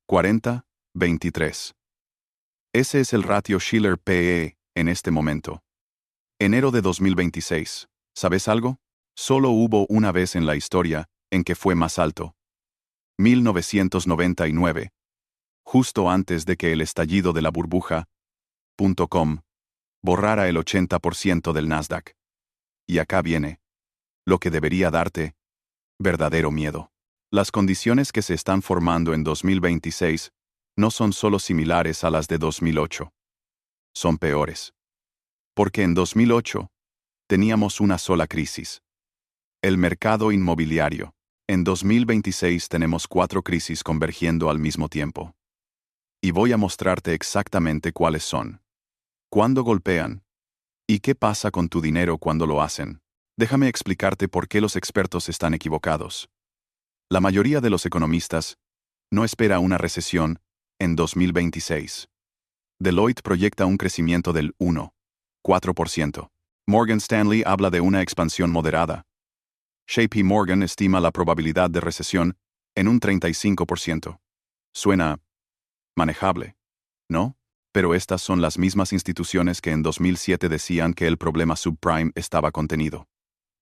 40:23. Ese es el ratio Shiller-PE en este momento. Enero de 2026. ¿Sabes algo? Solo hubo una vez en la historia en que fue más alto. 1999. Justo antes de que el estallido de la burbuja.com borrara el 80% del Nasdaq. Y acá viene lo que debería darte verdadero miedo. Las condiciones que se están formando en 2026 no son solo similares a las de 2008. Son peores. Porque en 2008 teníamos una sola crisis. El mercado inmobiliario. En 2026 tenemos 4 crisis convergiendo al mismo tiempo. Y voy a mostrarte exactamente cuáles son. ¿Cuándo golpean? ¿Y qué pasa con tu dinero cuando lo hacen? Déjame explicarte por qué los expertos están equivocados. La mayoría de los economistas no espera una recesión en 2026. Deloitte proyecta un crecimiento del 1,4%. Morgan Stanley habla de una expansión moderada. JP Morgan estima la probabilidad de recesión en un 35%. Suena manejable, ¿no? Pero estas son las mismas instituciones que en 2007 decían que el problema subprime estaba contenido.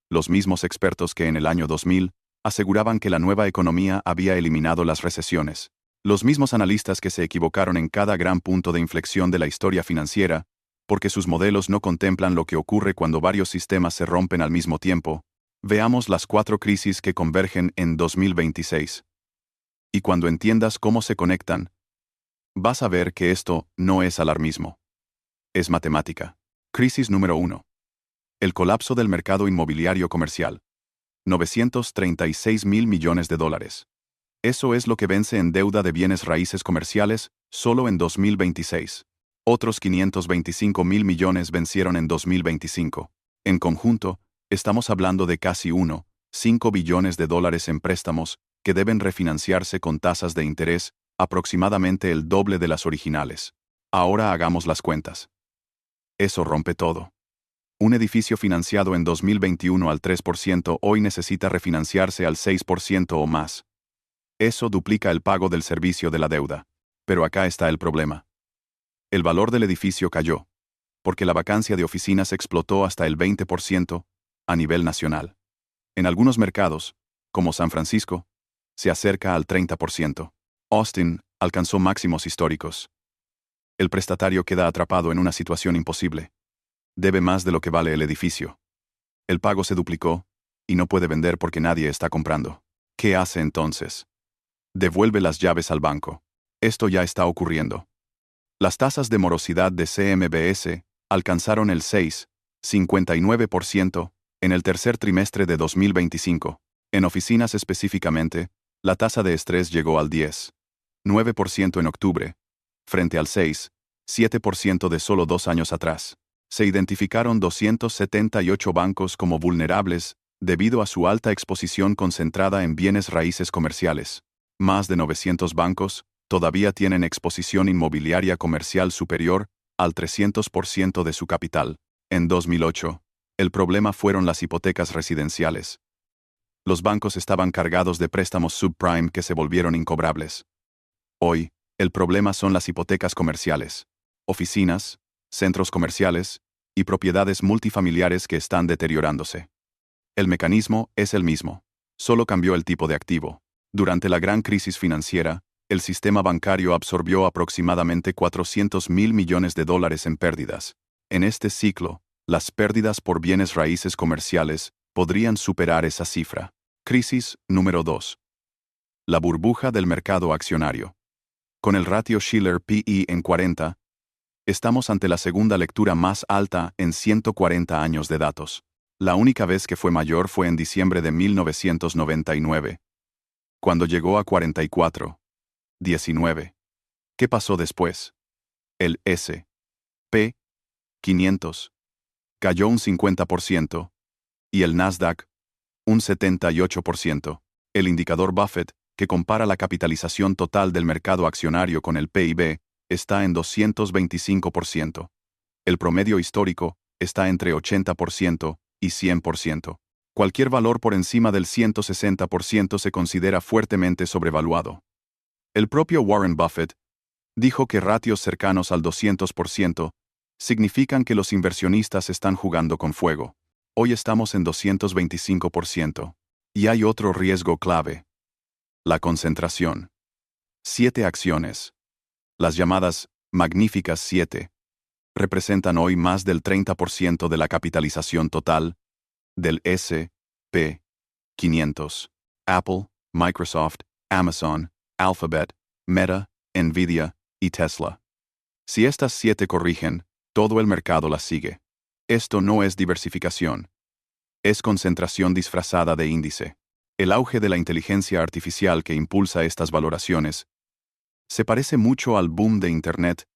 Los mismos expertos que en el año 2000 aseguraban que la nueva economía había eliminado las recesiones. Los mismos analistas que se equivocaron en cada gran punto de inflexión de la historia financiera, porque sus modelos no contemplan lo que ocurre cuando varios sistemas se rompen al mismo tiempo. Veamos las 4 crisis que convergen en 2026. Y cuando entiendas cómo se conectan, vas a ver que esto no es alarmismo. Es matemática. Crisis número 1. El colapso del mercado inmobiliario comercial. 936.000 millones de dólares. Eso es lo que vence en deuda de bienes raíces comerciales solo en 2026. Otros 525.000 millones vencieron en 2025. En conjunto, estamos hablando de casi 1,5 billones de dólares en préstamos que deben refinanciarse con tasas de interés aproximadamente el doble de las originales. Ahora hagamos las cuentas. Eso rompe todo. Un edificio financiado en 2021 al 3% hoy necesita refinanciarse al 6% o más. Eso duplica el pago del servicio de la deuda. Pero acá está el problema. El valor del edificio cayó, porque la vacancia de oficinas explotó hasta el 20% a nivel nacional. En algunos mercados, como San Francisco, se acerca al 30%. Austin alcanzó máximos históricos. El prestatario queda atrapado en una situación imposible. Debe más de lo que vale el edificio. El pago se duplicó, y no puede vender porque nadie está comprando. ¿Qué hace entonces? Devuelve las llaves al banco. Esto ya está ocurriendo. Las tasas de morosidad de CMBS alcanzaron el 6,59% en el tercer trimestre de 2025. En oficinas específicamente, la tasa de estrés llegó al 10,9% en octubre, frente al 6,7% de solo 2 años atrás. Se identificaron 278 bancos como vulnerables debido a su alta exposición concentrada en bienes raíces comerciales. Más de 900 bancos todavía tienen exposición inmobiliaria comercial superior al 300% de su capital. En 2008, el problema fueron las hipotecas residenciales. Los bancos estaban cargados de préstamos subprime que se volvieron incobrables. Hoy, el problema son las hipotecas comerciales, oficinas, centros comerciales y propiedades multifamiliares que están deteriorándose. El mecanismo es el mismo, solo cambió el tipo de activo. Durante la gran crisis financiera, el sistema bancario absorbió aproximadamente 400.000 millones de dólares en pérdidas. En este ciclo, las pérdidas por bienes raíces comerciales podrían superar esa cifra. Crisis número 2. La burbuja del mercado accionario. Con el ratio Shiller-PE en 40, estamos ante la segunda lectura más alta en 140 años de datos. La única vez que fue mayor fue en diciembre de 1999, cuando llegó a 44,19. ¿Qué pasó después? El S&P 500 cayó un 50% y el Nasdaq un 78%. El indicador Buffett, que compara la capitalización total del mercado accionario con el PIB, está en 225%. El promedio histórico está entre 80% y 100%. Cualquier valor por encima del 160% se considera fuertemente sobrevaluado. El propio Warren Buffett dijo que ratios cercanos al 200% significan que los inversionistas están jugando con fuego. Hoy estamos en 225%. Y hay otro riesgo clave: la concentración. 7 acciones, las llamadas Magníficas 7, representan hoy más del 30% de la capitalización total del S&P 500. Apple, Microsoft, Amazon, Alphabet, Meta, Nvidia y Tesla. Si estas 7 corrigen, todo el mercado las sigue. Esto no es diversificación. Es concentración disfrazada de índice. El auge de la inteligencia artificial que impulsa estas valoraciones se parece mucho al boom de Internet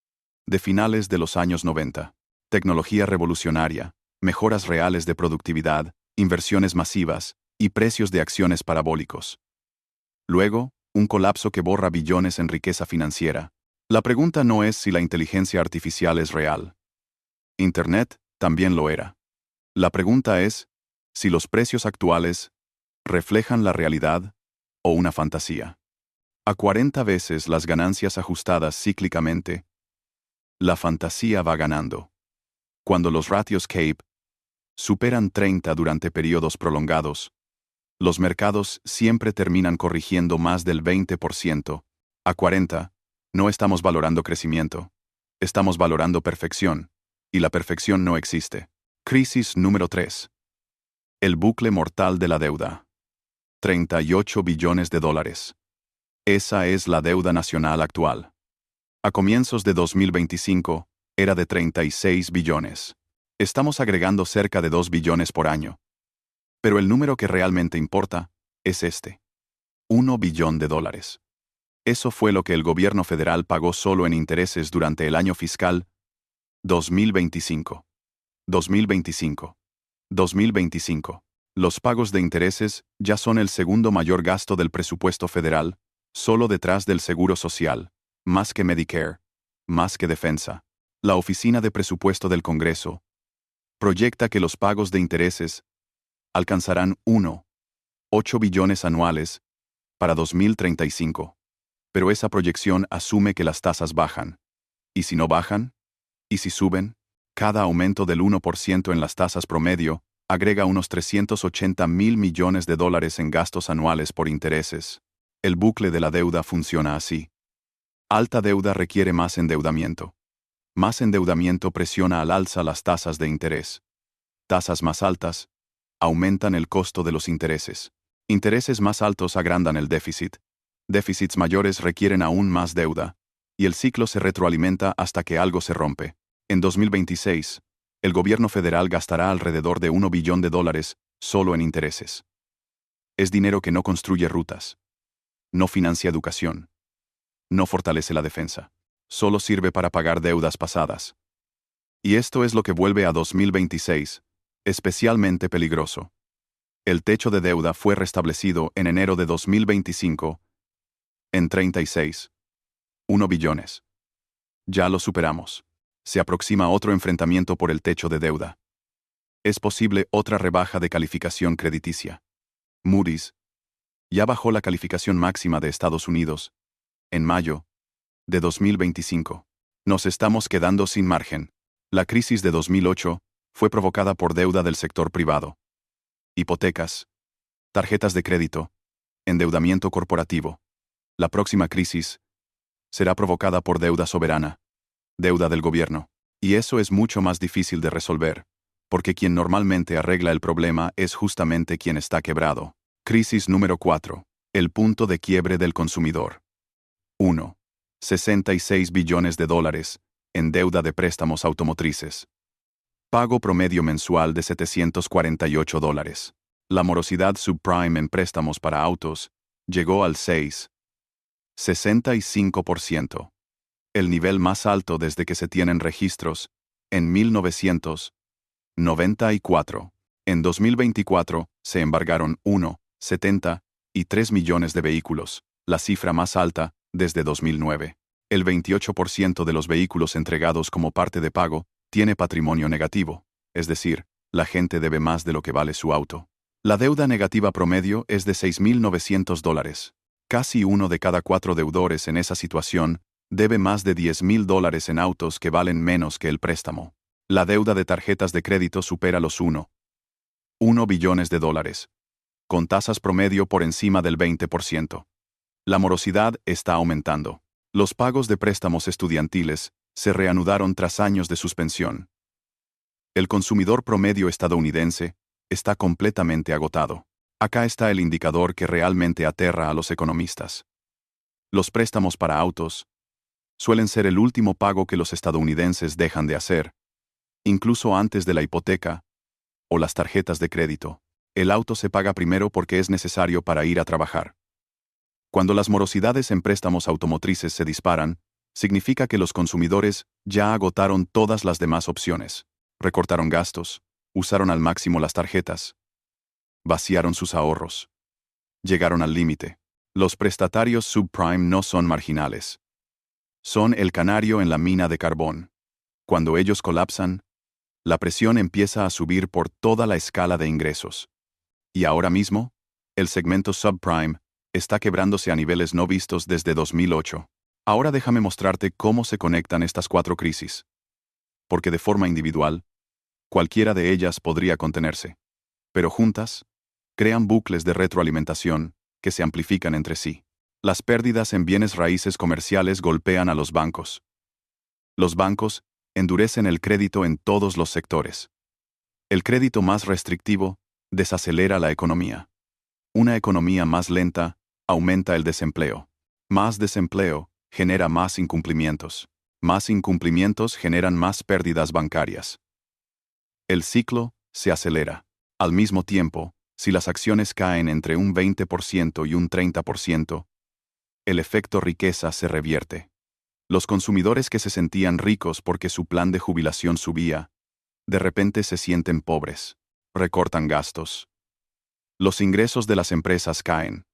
de finales de los años 90. Tecnología revolucionaria, mejoras reales de productividad, inversiones masivas y precios de acciones parabólicos. Luego, un colapso que borra billones en riqueza financiera. La pregunta no es si la inteligencia artificial es real. Internet también lo era. La pregunta es si los precios actuales reflejan la realidad o una fantasía. A 40 veces las ganancias ajustadas cíclicamente, la fantasía va ganando. Cuando los ratios CAPE superan 30 durante periodos prolongados, los mercados siempre terminan corrigiendo más del 20%. A 40, no estamos valorando crecimiento. Estamos valorando perfección. Y la perfección no existe. Crisis número 3. El bucle mortal de la deuda. 38 billones de dólares. Esa es la deuda nacional actual. A comienzos de 2025, era de 36 billones. Estamos agregando cerca de 2 billones por año. Pero el número que realmente importa es este: 1 billón de dólares. Eso fue lo que el gobierno federal pagó solo en intereses durante el año fiscal 2025. 2025. 2025. Los pagos de intereses ya son el segundo mayor gasto del presupuesto federal, solo detrás del Seguro Social, más que Medicare, más que defensa. La Oficina de Presupuesto del Congreso proyecta que los pagos de intereses alcanzarán 1,8 billones anuales para 2035. Pero esa proyección asume que las tasas bajan. ¿Y si no bajan? ¿Y si suben? Cada aumento del 1% en las tasas promedio agrega unos 380,000 millones de dólares en gastos anuales por intereses. El bucle de la deuda funciona así. Alta deuda requiere más endeudamiento. Más endeudamiento presiona al alza las tasas de interés. Tasas más altas aumentan el costo de los intereses. Intereses más altos agrandan el déficit. Déficits mayores requieren aún más deuda. Y el ciclo se retroalimenta hasta que algo se rompe. En 2026, el gobierno federal gastará alrededor de 1 billón de dólares solo en intereses. Es dinero que no construye rutas. No financia educación. No fortalece la defensa. Solo sirve para pagar deudas pasadas. Y esto es lo que vuelve a 2026 especialmente peligroso. El techo de deuda fue restablecido en enero de 2025 en 36,1 billones. Ya lo superamos. Se aproxima otro enfrentamiento por el techo de deuda. Es posible otra rebaja de calificación crediticia. Moody's ya bajó la calificación máxima de Estados Unidos en mayo de 2025. Nos estamos quedando sin margen. La crisis de 2008 fue provocada por deuda del sector privado. Hipotecas, tarjetas de crédito, endeudamiento corporativo. La próxima crisis será provocada por deuda soberana, deuda del gobierno. Y eso es mucho más difícil de resolver, porque quien normalmente arregla el problema es justamente quien está quebrado. Crisis número 4. El punto de quiebre del consumidor. 1. 66 billones de dólares en deuda de préstamos automotrices. Pago promedio mensual de 748 dólares. La morosidad subprime en préstamos para autos llegó al 6,65%. El nivel más alto desde que se tienen registros, en 1994. En 2024, se embargaron 1,73 millones de vehículos, la cifra más alta desde 2009. El 28% de los vehículos entregados como parte de pago tiene patrimonio negativo, es decir, la gente debe más de lo que vale su auto. La deuda negativa promedio es de 6.900 dólares. Casi 1 de cada 4 deudores en esa situación debe más de $10,000 en autos que valen menos que el préstamo. La deuda de tarjetas de crédito supera los 1 billones de dólares, con tasas promedio por encima del 20%. La morosidad está aumentando. Los pagos de préstamos estudiantiles se reanudaron tras años de suspensión. El consumidor promedio estadounidense está completamente agotado. Acá está el indicador que realmente aterra a los economistas. Los préstamos para autos suelen ser el último pago que los estadounidenses dejan de hacer, incluso antes de la hipoteca o las tarjetas de crédito. El auto se paga primero porque es necesario para ir a trabajar. Cuando las morosidades en préstamos automotrices se disparan, significa que los consumidores ya agotaron todas las demás opciones. Recortaron gastos, usaron al máximo las tarjetas, vaciaron sus ahorros. Llegaron al límite. Los prestatarios subprime no son marginales. Son el canario en la mina de carbón. Cuando ellos colapsan, la presión empieza a subir por toda la escala de ingresos. Y ahora mismo, el segmento subprime está quebrándose a niveles no vistos desde 2008. Ahora déjame mostrarte cómo se conectan estas 4 crisis. Porque de forma individual, cualquiera de ellas podría contenerse. Pero juntas, crean bucles de retroalimentación que se amplifican entre sí. Las pérdidas en bienes raíces comerciales golpean a los bancos. Los bancos endurecen el crédito en todos los sectores. El crédito más restrictivo desacelera la economía. Una economía más lenta aumenta el desempleo. Más desempleo genera más incumplimientos. Más incumplimientos generan más pérdidas bancarias. El ciclo se acelera. Al mismo tiempo, si las acciones caen entre un 20% y un 30%, el efecto riqueza se revierte. Los consumidores que se sentían ricos porque su plan de jubilación subía, de repente se sienten pobres. Recortan gastos. Los ingresos de las empresas caen.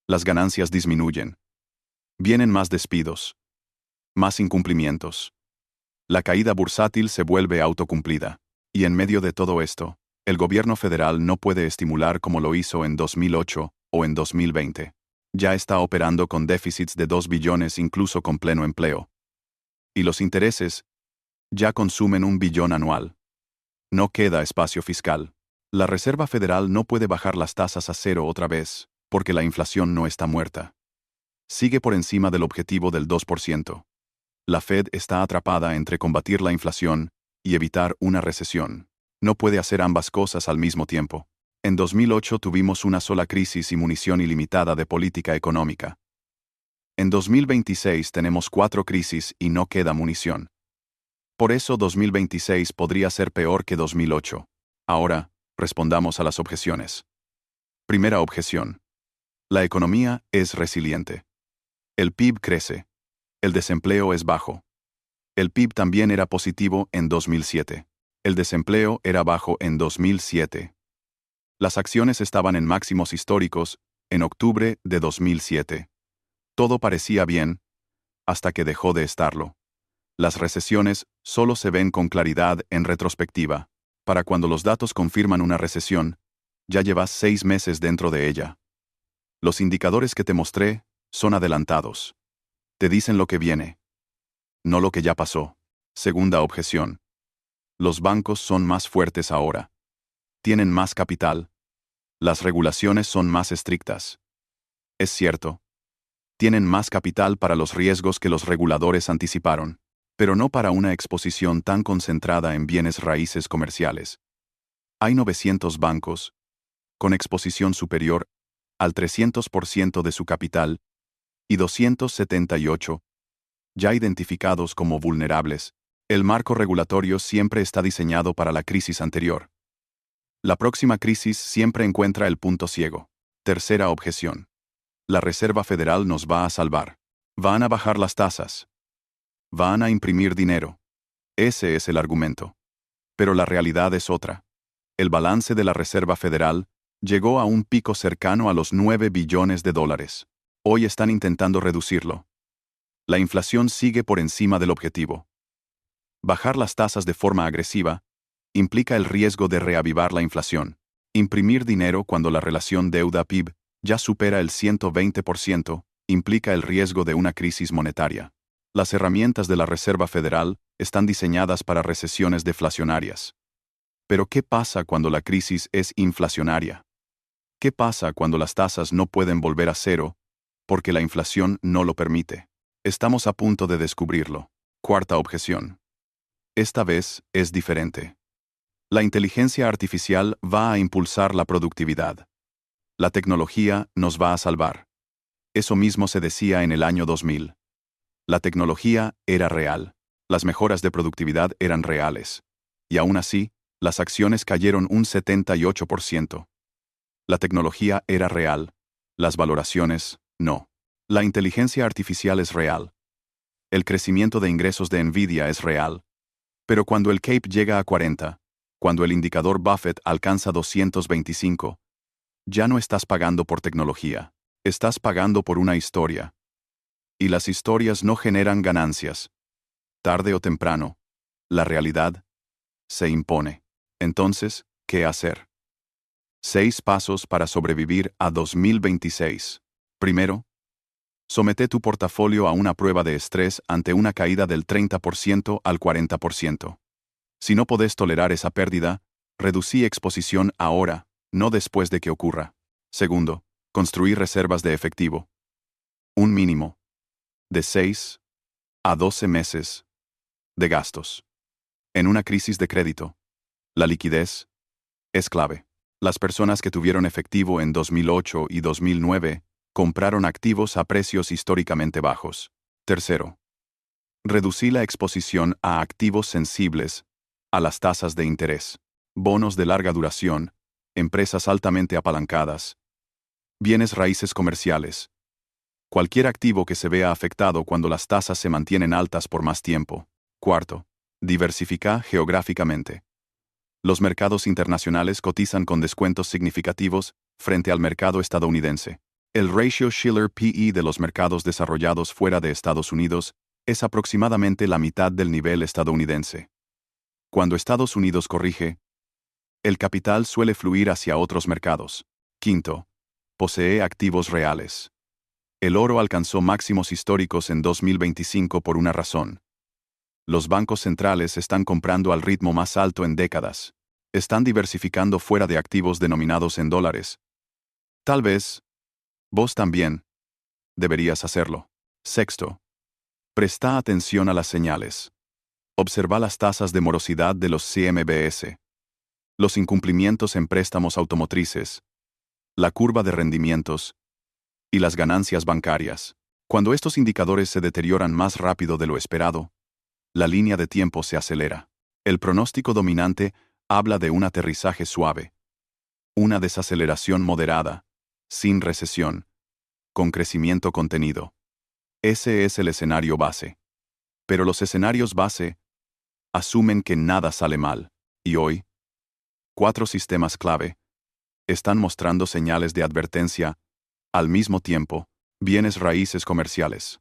Las ganancias disminuyen. Vienen más despidos. Más incumplimientos. La caída bursátil se vuelve autocumplida. Y en medio de todo esto, el gobierno federal no puede estimular como lo hizo en 2008 o en 2020. Ya está operando con déficits de 2 billones incluso con pleno empleo. Y los intereses ya consumen 1 billón anual. No queda espacio fiscal. La Reserva Federal no puede bajar las tasas a cero otra vez, porque la inflación no está muerta. Sigue por encima del objetivo del 2%. La Fed está atrapada entre combatir la inflación y evitar una recesión. No puede hacer ambas cosas al mismo tiempo. En 2008 tuvimos una sola crisis y munición ilimitada de política económica. En 2026 tenemos 4 crisis y no queda munición. Por eso 2026 podría ser peor que 2008. Ahora, respondamos a las objeciones. Primera objeción. La economía es resiliente. El PIB crece. El desempleo es bajo. El PIB también era positivo en 2007. El desempleo era bajo en 2007. Las acciones estaban en máximos históricos en octubre de 2007. Todo parecía bien, hasta que dejó de estarlo. Las recesiones solo se ven con claridad en retrospectiva. Para cuando los datos confirman una recesión, ya llevas 6 meses dentro de ella. Los indicadores que te mostré son adelantados. Te dicen lo que viene, no lo que ya pasó. Segunda objeción. Los bancos son más fuertes ahora. Tienen más capital. Las regulaciones son más estrictas. Es cierto. Tienen más capital para los riesgos que los reguladores anticiparon, pero no para una exposición tan concentrada en bienes raíces comerciales. Hay 900 bancos, con exposición superior al 300% de su capital, y 278, ya identificados como vulnerables. El marco regulatorio siempre está diseñado para la crisis anterior. La próxima crisis siempre encuentra el punto ciego. Tercera objeción. La Reserva Federal nos va a salvar. Van a bajar las tasas. Van a imprimir dinero. Ese es el argumento. Pero la realidad es otra. El balance de la Reserva Federal llegó a un pico cercano a los 9 billones de dólares. Hoy están intentando reducirlo. La inflación sigue por encima del objetivo. Bajar las tasas de forma agresiva implica el riesgo de reavivar la inflación. Imprimir dinero cuando la relación deuda-PIB ya supera el 120%, implica el riesgo de una crisis monetaria. Las herramientas de la Reserva Federal están diseñadas para recesiones deflacionarias. Pero ¿qué pasa cuando la crisis es inflacionaria? ¿Qué pasa cuando las tasas no pueden volver a cero, porque la inflación no lo permite? Estamos a punto de descubrirlo. Cuarta objeción. Esta vez es diferente. La inteligencia artificial va a impulsar la productividad. La tecnología nos va a salvar. Eso mismo se decía en el año 2000. La tecnología era real. Las mejoras de productividad eran reales. Y aún así, las acciones cayeron un 78%. La tecnología era real. Las valoraciones, no. La inteligencia artificial es real. El crecimiento de ingresos de Nvidia es real. Pero cuando el CAPE llega a 40, cuando el indicador Buffett alcanza 225, ya no estás pagando por tecnología. Estás pagando por una historia. Y las historias no generan ganancias. Tarde o temprano, la realidad se impone. Entonces, ¿qué hacer? 6 pasos para sobrevivir a 2026. Primero, somete tu portafolio a una prueba de estrés ante una caída del 30% al 40%. Si no podés tolerar esa pérdida, reducí exposición ahora, no después de que ocurra. Segundo, construir reservas de efectivo. Un mínimo de 6 a 12 meses de gastos. En una crisis de crédito, la liquidez es clave. Las personas que tuvieron efectivo en 2008 y 2009 compraron activos a precios históricamente bajos. Tercero, reducí la exposición a activos sensibles a las tasas de interés, bonos de larga duración, empresas altamente apalancadas, bienes raíces comerciales. Cualquier activo que se vea afectado cuando las tasas se mantienen altas por más tiempo. Cuarto, diversifica geográficamente. Los mercados internacionales cotizan con descuentos significativos frente al mercado estadounidense. El ratio Shiller-PE de los mercados desarrollados fuera de Estados Unidos es aproximadamente la mitad del nivel estadounidense. Cuando Estados Unidos corrige, el capital suele fluir hacia otros mercados. Quinto, posee activos reales. El oro alcanzó máximos históricos en 2025 por una razón. Los bancos centrales están comprando al ritmo más alto en décadas. Están diversificando fuera de activos denominados en dólares. Tal vez, vos también, deberías hacerlo. Sexto, presta atención a las señales. Observa las tasas de morosidad de los CMBS. Los incumplimientos en préstamos automotrices. La curva de rendimientos. Y las ganancias bancarias. Cuando estos indicadores se deterioran más rápido de lo esperado, la línea de tiempo se acelera. El pronóstico dominante habla de un aterrizaje suave. Una desaceleración moderada, sin recesión, con crecimiento contenido. Ese es el escenario base. Pero los escenarios base asumen que nada sale mal. Y hoy, 4 sistemas clave están mostrando señales de advertencia al mismo tiempo. Bienes raíces comerciales.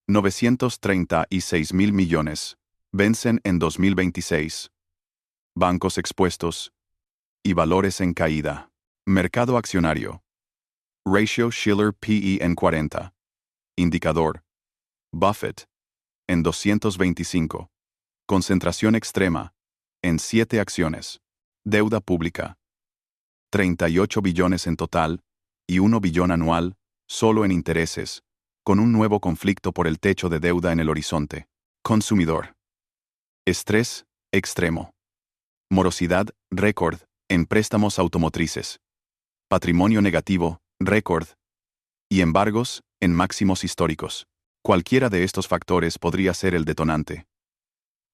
936.000 millones. Vencen en 2026. Bancos expuestos. Y valores en caída. Mercado accionario. Ratio Shiller-PE en 40. Indicador. Buffett. En 225. Concentración extrema. En 7 acciones. Deuda pública. 38 billones en total, y 1 billón anual, solo en intereses, con un nuevo conflicto por el techo de deuda en el horizonte. Consumidor. Estrés extremo. Morosidad récord en préstamos automotrices. Patrimonio negativo récord. Y embargos en máximos históricos. Cualquiera de estos factores podría ser el detonante.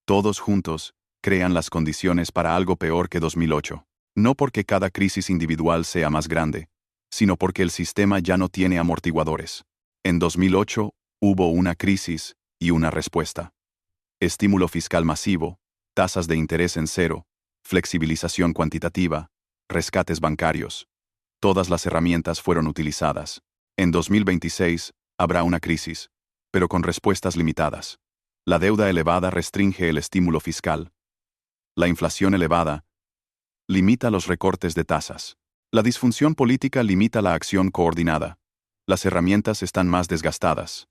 Todos juntos crean las condiciones para algo peor que 2008. No porque cada crisis individual sea más grande, sino porque el sistema ya no tiene amortiguadores. En 2008, hubo una crisis y una respuesta. Estímulo fiscal masivo, tasas de interés en cero, flexibilización cuantitativa, rescates bancarios. Todas las herramientas fueron utilizadas. En 2026, habrá una crisis, pero con respuestas limitadas. La deuda elevada restringe el estímulo fiscal. La inflación elevada limita los recortes de tasas. La disfunción política limita la acción coordinada. Las herramientas están más desgastadas.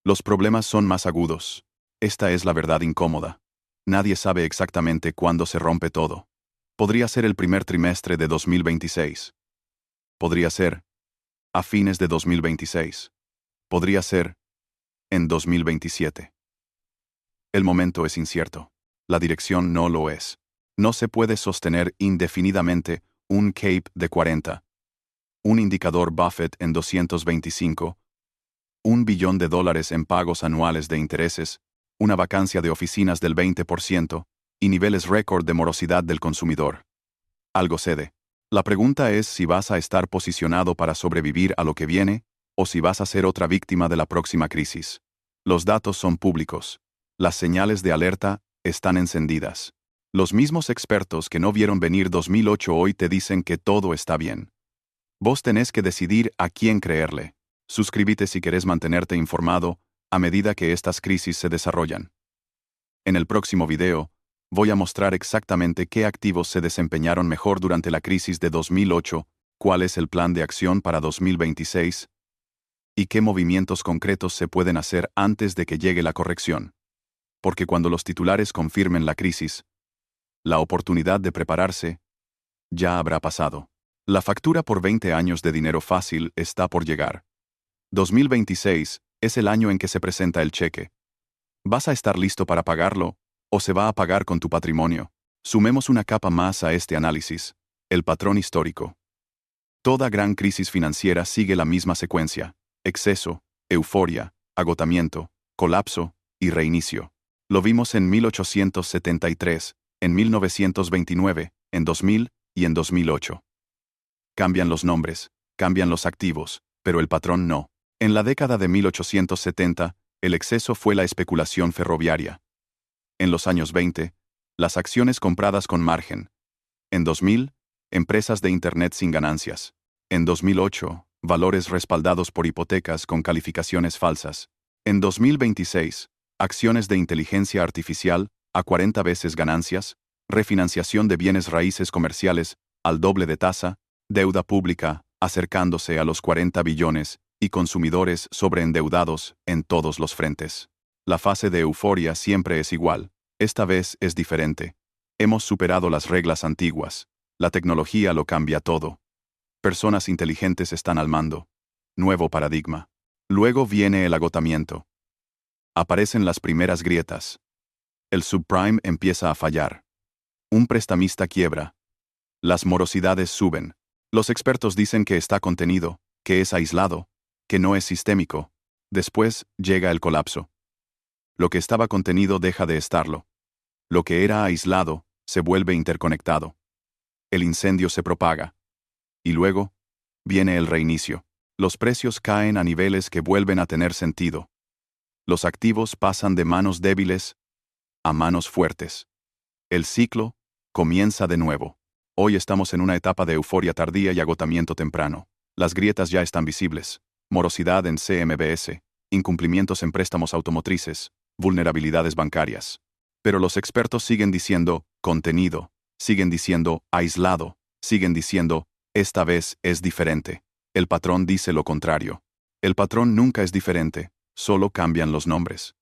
Los problemas son más agudos. Esta es la verdad incómoda. Nadie sabe exactamente cuándo se rompe todo. Podría ser el primer trimestre de 2026. Podría ser a fines de 2026. Podría ser en 2027. El momento es incierto. La dirección no lo es. No se puede sostener indefinidamente un CAPE de 40, un indicador Buffett en 225, $1 billón en pagos anuales de intereses, una vacancia de oficinas del 20% y niveles récord de morosidad del consumidor. Algo cede. La pregunta es si vas a estar posicionado para sobrevivir a lo que viene o si vas a ser otra víctima de la próxima crisis. Los datos son públicos. Las señales de alerta están encendidas. Los mismos expertos que no vieron venir 2008 hoy te dicen que todo está bien. Vos tenés que decidir a quién creerle. Suscríbete si querés mantenerte informado a medida que estas crisis se desarrollan. En el próximo video, voy a mostrar exactamente qué activos se desempeñaron mejor durante la crisis de 2008, cuál es el plan de acción para 2026 y qué movimientos concretos se pueden hacer antes de que llegue la corrección. Porque cuando los titulares confirmen la crisis, la oportunidad de prepararse ya habrá pasado. La factura por 20 años de dinero fácil está por llegar. 2026 es el año en que se presenta el cheque. ¿Vas a estar listo para pagarlo o se va a pagar con tu patrimonio? Sumemos una capa más a este análisis, el patrón histórico. Toda gran crisis financiera sigue la misma secuencia: exceso, euforia, agotamiento, colapso y reinicio. Lo vimos en 1873, en 1929, en 2000 y en 2008. Cambian los nombres, cambian los activos, pero el patrón no. En la década de 1870, el exceso fue la especulación ferroviaria. En los años 20, las acciones compradas con margen. En 2000, empresas de Internet sin ganancias. En 2008, valores respaldados por hipotecas con calificaciones falsas. En 2026, acciones de inteligencia artificial a 40 veces ganancias, refinanciación de bienes raíces comerciales al doble de tasa, deuda pública acercándose a los 40 billones y consumidores sobreendeudados en todos los frentes. La fase de euforia siempre es igual. Esta vez es diferente. Hemos superado las reglas antiguas. La tecnología lo cambia todo. Personas inteligentes están al mando. Nuevo paradigma. Luego viene el agotamiento. Aparecen las primeras grietas. El subprime empieza a fallar. Un prestamista quiebra. Las morosidades suben. Los expertos dicen que está contenido, que es aislado, que no es sistémico. Después llega el colapso. Lo que estaba contenido deja de estarlo. Lo que era aislado se vuelve interconectado. El incendio se propaga. Y luego viene el reinicio. Los precios caen a niveles que vuelven a tener sentido. Los activos pasan de manos débiles a manos fuertes. El ciclo comienza de nuevo. Hoy estamos en una etapa de euforia tardía y agotamiento temprano. Las grietas ya están visibles. Morosidad en CMBS, incumplimientos en préstamos automotrices, vulnerabilidades bancarias. Pero los expertos siguen diciendo contenido, siguen diciendo aislado, siguen diciendo esta vez es diferente. El patrón dice lo contrario. El patrón nunca es diferente, solo cambian los nombres.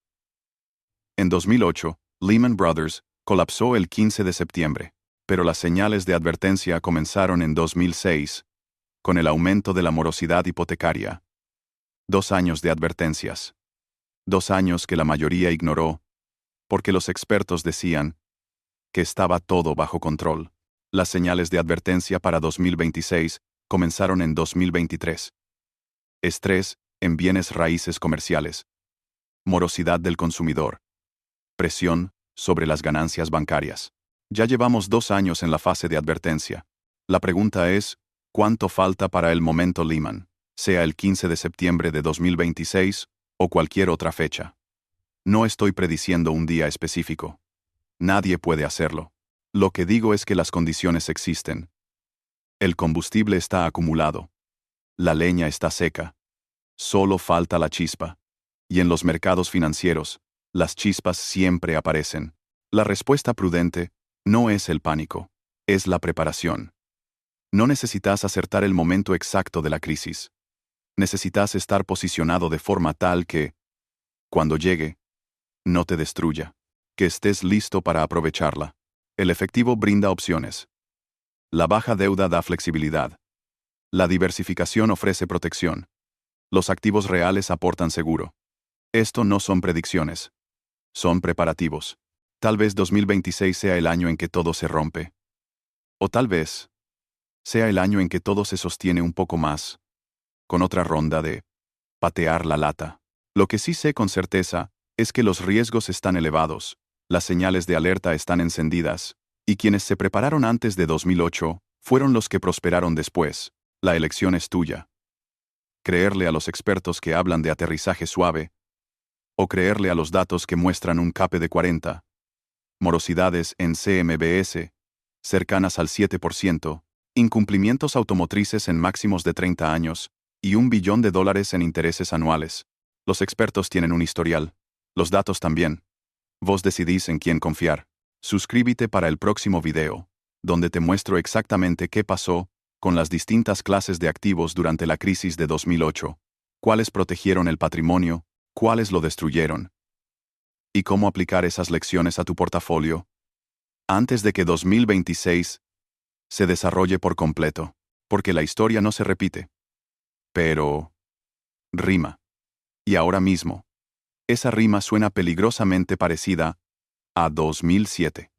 En 2008, Lehman Brothers colapsó el 15 de septiembre, pero las señales de advertencia comenzaron en 2006, con el aumento de la morosidad hipotecaria. 2 años de advertencias. 2 años que la mayoría ignoró, porque los expertos decían que estaba todo bajo control. Las señales de advertencia para 2026 comenzaron en 2023. Estrés en bienes raíces comerciales. Morosidad del consumidor. Presión sobre las ganancias bancarias. Ya llevamos 2 años en la fase de advertencia. La pregunta es, ¿cuánto falta para el momento Lehman? Sea el 15 de septiembre de 2026 o cualquier otra fecha. No estoy prediciendo un día específico. Nadie puede hacerlo. Lo que digo es que las condiciones existen. El combustible está acumulado. La leña está seca. Solo falta la chispa. Y en los mercados financieros, las chispas siempre aparecen. La respuesta prudente no es el pánico, es la preparación. No necesitas acertar el momento exacto de la crisis. Necesitas estar posicionado de forma tal que, cuando llegue, no te destruya. Que estés listo para aprovecharla. El efectivo brinda opciones. La baja deuda da flexibilidad. La diversificación ofrece protección. Los activos reales aportan seguro. Esto no son predicciones. Son preparativos. Tal vez 2026 sea el año en que todo se rompe. O tal vez sea el año en que todo se sostiene un poco más, con otra ronda de patear la lata. Lo que sí sé con certeza es que los riesgos están elevados, las señales de alerta están encendidas, y quienes se prepararon antes de 2008 fueron los que prosperaron después. La elección es tuya. Creerle a los expertos que hablan de aterrizaje suave, o creerle a los datos que muestran un CAPE de 40, morosidades en CMBS, cercanas al 7%, incumplimientos automotrices en máximos de 30 años, y $1 billón en intereses anuales. Los expertos tienen un historial. Los datos también. Vos decidís en quién confiar. Suscríbete para el próximo video, donde te muestro exactamente qué pasó con las distintas clases de activos durante la crisis de 2008, cuáles protegieron el patrimonio, cuáles lo destruyeron, y cómo aplicar esas lecciones a tu portafolio antes de que 2026 se desarrolle por completo, porque la historia no se repite. Pero rima. Y ahora mismo, esa rima suena peligrosamente parecida a 2007.